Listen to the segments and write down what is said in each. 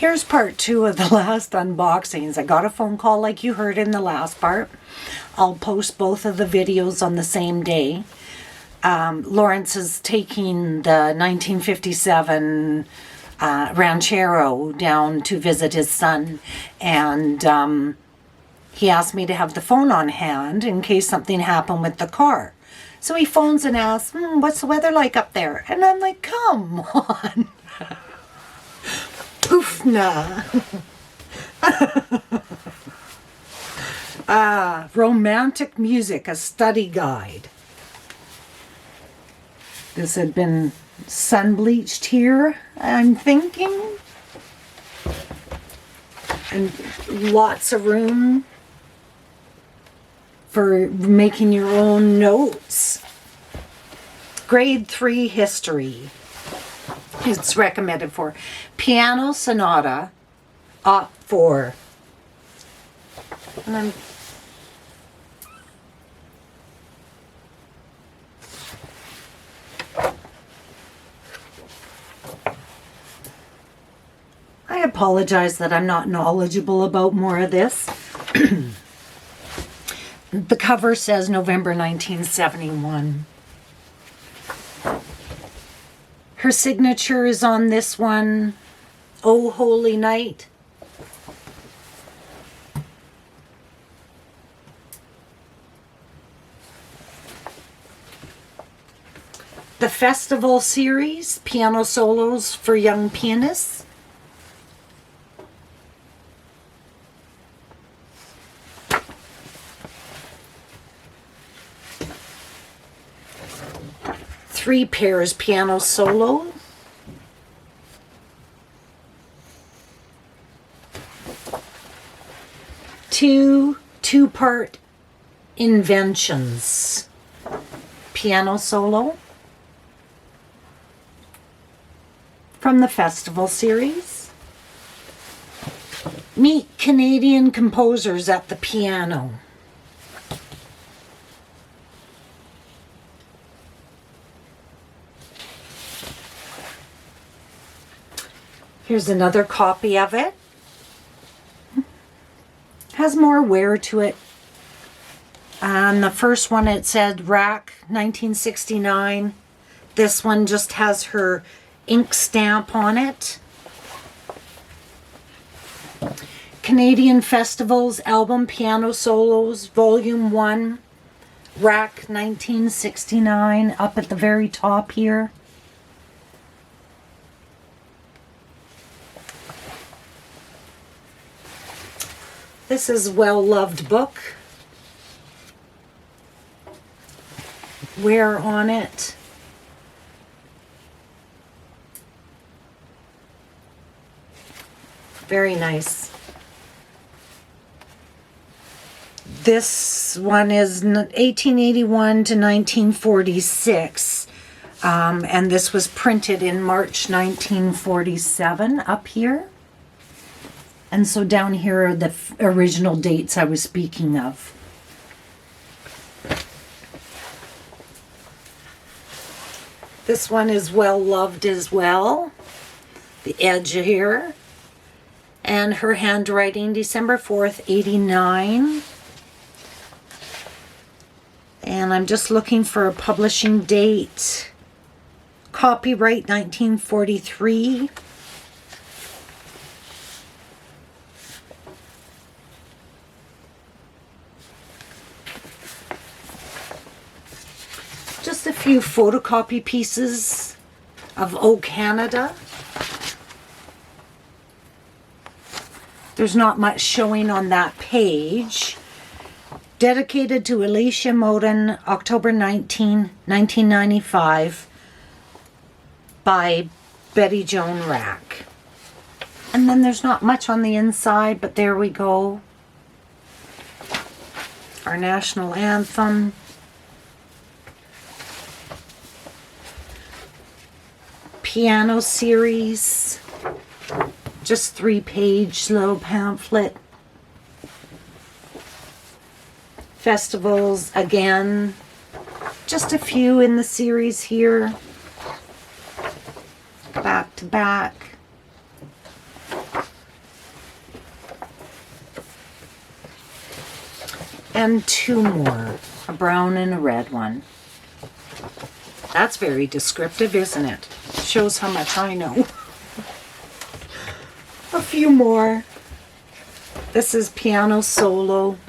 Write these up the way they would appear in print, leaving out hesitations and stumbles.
Here's part 2 of the last unboxings. I got a phone call like you heard in the last part. I'll post both of the videos on the same day. Lawrence is taking the 1957 Ranchero down to visit his son, and he asked me to have the phone on hand in case something happened with the car. So he phones and asks, what's the weather like up there? And I'm like, come on. Poof, nah. Romantic music, a study guide. This had been sun bleached here, I'm thinking. And lots of room for making your own notes. Grade 3 history. It's recommended for piano sonata, op 4. And I apologize that I'm not knowledgeable about more of this. The cover says November 1971. Her signature is on this one, Oh Holy Night. The Festival Series, piano solos for young pianists. Three pairs piano solo. Two-part inventions. Piano solo. From the Festival Series. Meet Canadian composers at the piano. Here's another copy of it. Has more wear to it. On the first one it said Rack 1969. This one just has her ink stamp on it. Canadian Festivals Album Piano Solos Volume 1. Rack 1969 up at the very top here. This is a well-loved book. Wear on it. Very nice. This one is 1881 to 1946. And this was printed in March 1947 up here. And so down here are the original dates I was speaking of. This one is well loved as well. The edge here. And her handwriting, December 4th, 89. And I'm just looking for a publishing date. Copyright 1943. Just a few photocopy pieces of O Canada. There's not much showing on that page. Dedicated to Alicia Moden, October 19, 1995, by Betty Joan Rack. And then there's not much on the inside, but there we go. Our national anthem. Piano series, just 3-page little pamphlet. Festivals, again, just a few in the series here, back to back. And two more, a brown and a red one. That's very descriptive, isn't it? Shows how much I know. A few more. This is piano solo.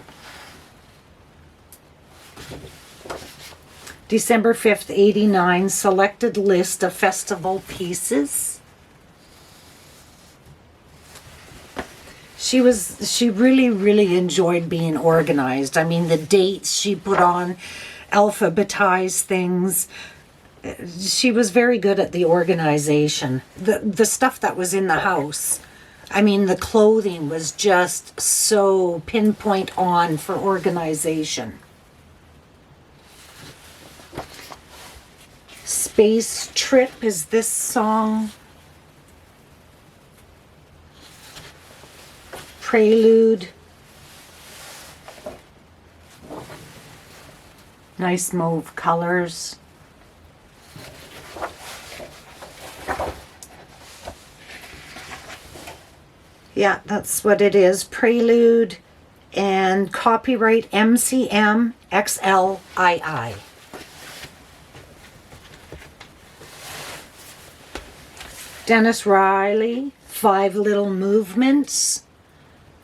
December 5th, 89, selected list of festival pieces. She really enjoyed being organized. I mean, the dates she put on, alphabetized things. She was very good at the organization. The stuff that was in the house, I mean, the clothing was just so pinpoint on for organization. Space Trip is this song. Prelude. Nice mauve colors. Yeah, that's what it is. Prelude and copyright MCM XLII. Dennis Riley, Five Little Movements.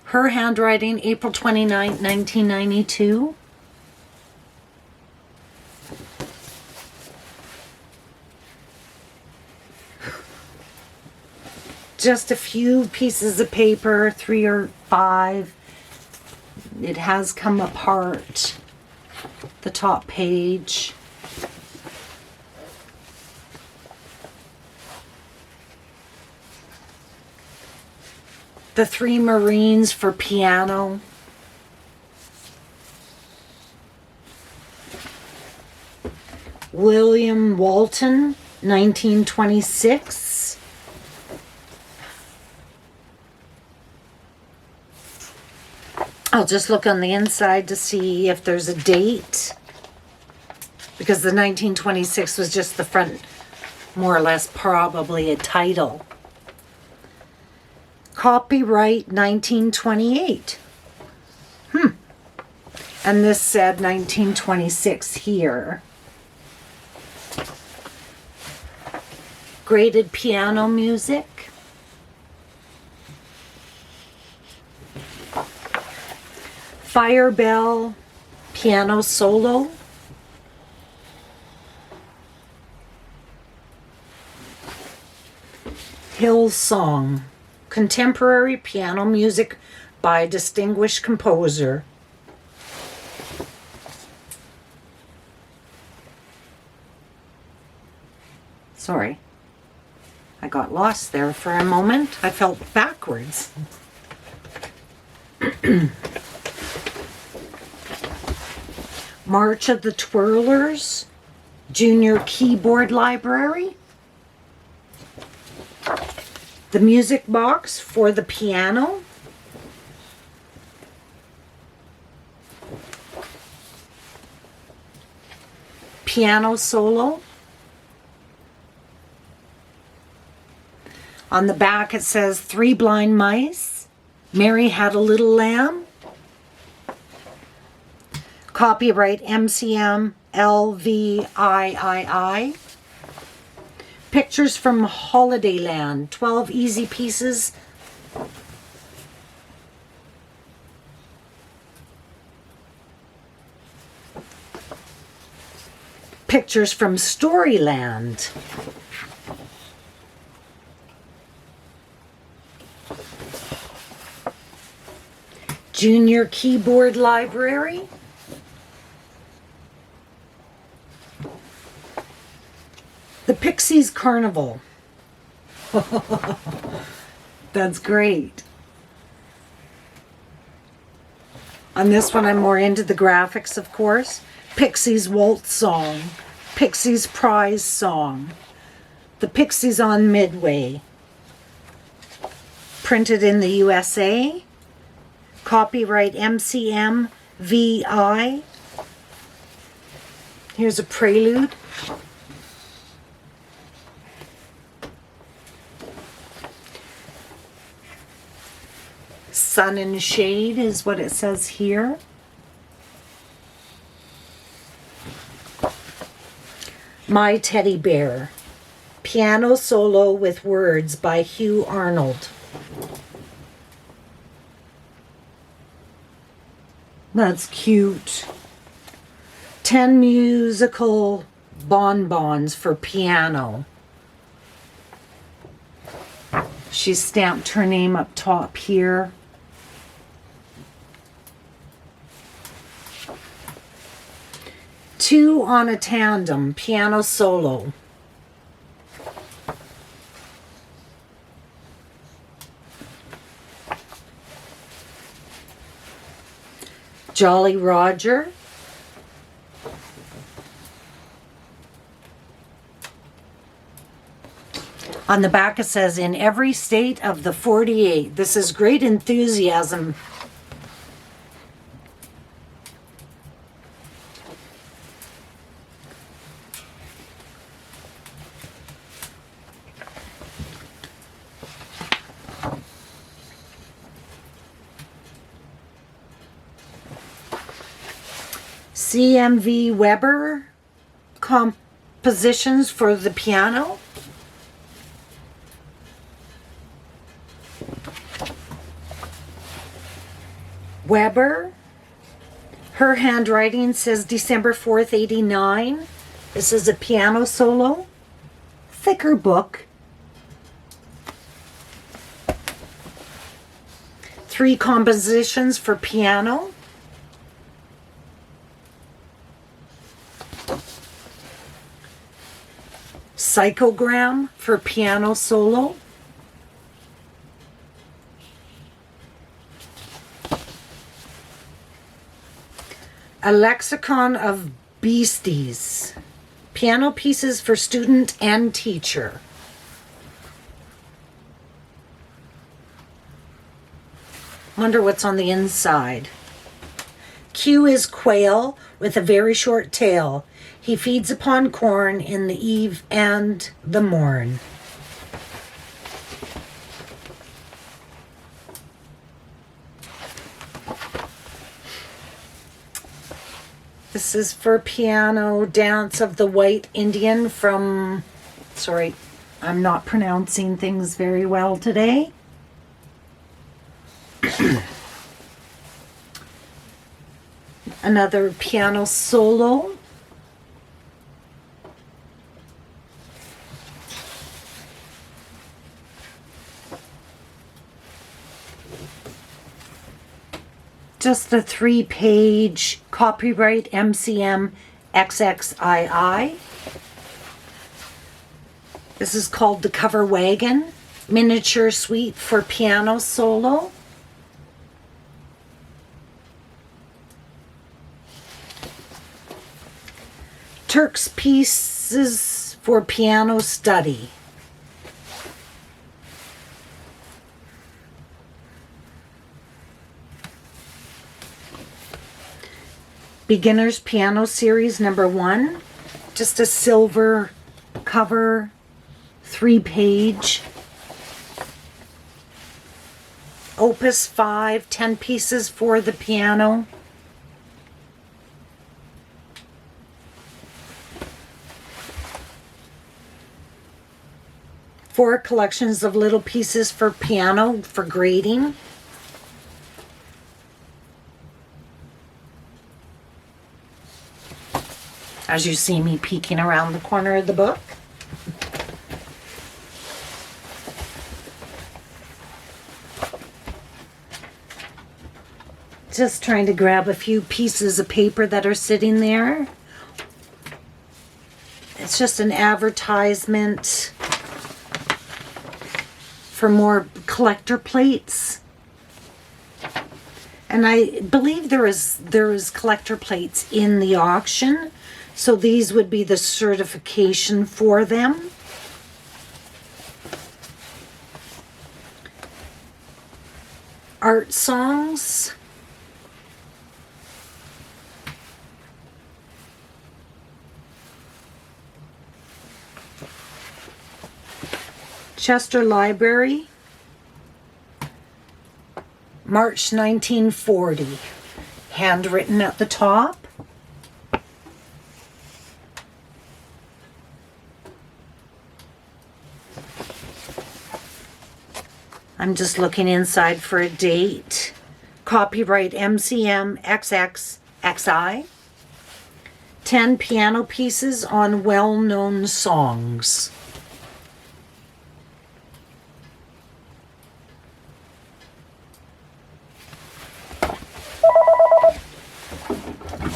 Her handwriting, April 29, 1992. Just a few pieces of paper, 3 or 5. It has come apart. The top page. The Three Marines for piano. William Walton, 1926. I'll just look on the inside to see if there's a date, because the 1926 was just the front, more or less probably a title. Copyright 1928. And this said 1926 here. Graded piano music. Fire Bell piano solo. Hillsong, contemporary piano music by a distinguished composer. Sorry, I got lost there for a moment. I felt backwards. March of the Twirlers, Junior Keyboard Library. The music box for the piano. Piano solo. On the back it says Three Blind Mice. Mary Had a Little Lamb. Copyright MCM LVIII. Pictures from Holidayland, 12 easy pieces. Pictures from Storyland. Junior Keyboard Library. The Pixies Carnival. That's great. On this one, I'm more into the graphics, of course. Pixies Waltz Song. Pixies Prize Song. The Pixies on Midway. Printed in the USA. Copyright MCM VI. Here's a prelude. Sun and Shade is what it says here. My Teddy Bear. Piano Solo with Words by Hugh Arnold. That's cute. 10 musical bonbons for piano. She stamped her name up top here. Two on a Tandem, piano solo. Jolly Roger. On the back it says, in every state of the 48. This is great enthusiasm. CMV Weber compositions for the piano. Weber. Her handwriting says December 4th, 89. This is a piano solo. Thicker book. 3 compositions for piano. Psychogram for piano solo. A lexicon of beasties. Piano pieces for student and teacher. Wonder what's on the inside. Q is quail with a very short tail. He feeds upon corn in the eve and the morn. This is for piano, Dance of the White Indian from, sorry, I'm not pronouncing things very well today. Another piano solo. Just a 3-page copyright MCM XXII. This is called The Cover Wagon. Miniature suite for piano solo. Turk's pieces for piano study. Beginner's Piano Series #1. Just a silver cover, 3-page. Opus 5, 10 pieces for the piano. Four collections of little pieces for piano for grading. As you see me peeking around the corner of the book. Just trying to grab a few pieces of paper that are sitting there. It's just an advertisement for more collector plates. And I believe there is collector plates in the auction. So these would be the certification for them. Art songs. Chester Library. March 1940. Handwritten at the top. I'm just looking inside for a date. Copyright MCM XXXI. 10 piano pieces on well-known songs.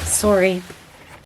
Sorry.